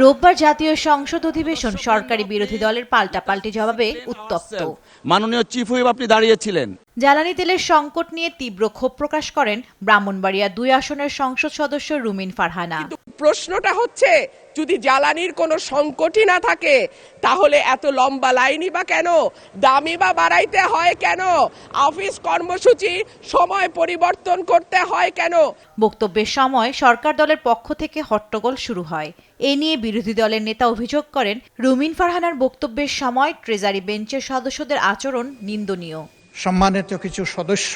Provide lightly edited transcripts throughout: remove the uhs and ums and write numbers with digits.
রোববার জাতীয় সংসদ অধিবেশন সরকারি বিরোধী দলের পাল্টাপাল্টি জবাবে উত্তপ্ত। মাননীয় চিফ হুইপ আপনি দাঁড়িয়েছিলেন। জ্বালানি তেলের সংকট নিয়ে তীব্র ক্ষোভ প্রকাশ করেন ব্রাহ্মণবাড়িয়া ২ আসনের সংসদ সদস্য রুমিন ফারহানা। প্রশ্নটা হচ্ছে, যদি জ্বালানির কোনো সংকটই না থাকে তাহলে এত লম্বা লাইনই বা কেন, দামই বা বাড়াইতে হয় কেন, অফিস কর্মসূচি সময় পরিবর্তন করতে হয় কেন? বক্তব্যের সময় সরকার দলের পক্ষ থেকে হট্টগোল শুরু হয়। এ নিয়ে বিরোধী দলের নেতা অভিযোগ করেন, রুমিন ফারহানার বক্তব্যের সময় ট্রেজারি বেঞ্চের সদস্যদের আচরণ নিন্দনীয়। সম্মানিত কিছু সদস্য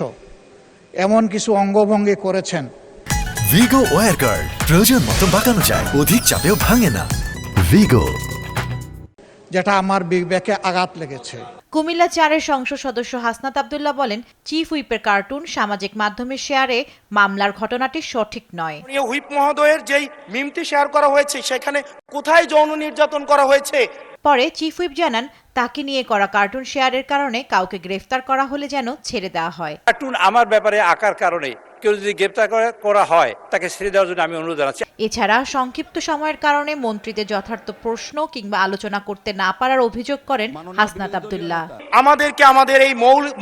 এমন কিছু অঙ্গভঙ্গি করেছেন। ভিগো ওয়্যার গার্ড প্রয়োজন মতো বাঁকানো যায়, অধিক চাপেও ভাঙে না। ভিগো, যেটা আমার বিবেকে আঘাত লেগেছে। কুমিল্লা ৪-এর সংসদ সদস্য হাসনাত আব্দুল্লাহ বলেন, চিফ হুইপের কার্টুন সামাজিক মাধ্যমে শেয়ারে মামলার ঘটনাটি সঠিক নয়। হুইপ মহোদয়ের যেই মিমটি শেয়ার করা হয়েছে সেখানে কোথায় যৌন নির্যাতন করা হয়েছে? পরে চিফ হুইপ জানান, তাকে নিয়ে করা কার্টুন শেয়ারের কারণে কাউকে গ্রেফতার করা হলে যেন ছেড়ে দেওয়া হয়। কার্টুন আমার ব্যাপারে আঁকার কারণে কেউ যদি গ্রেপ্তার করা হয় তাকে ছেড়ে দেওয়ার জন্য আমি অনুরোধ জানাচ্ছি। এছাড়া সংক্ষিপ্ত সময়ের কারণে মন্ত্রীদের যথার্থ প্রশ্ন কিংবা আলোচনা করতে না পারার অভিযোগ করেন হাসনাত আব্দুল্লাহ। আমাদেরকে আমাদের এই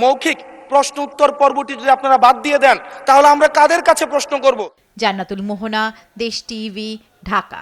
মৌখিক প্রশ্ন উত্তর পর্বটি যদি আপনারা বাদ দিয়ে দেন তাহলে আমরা কাদের কাছে প্রশ্ন করব? জান্নাতুল মোহনা, দেশ টিভি, ঢাকা।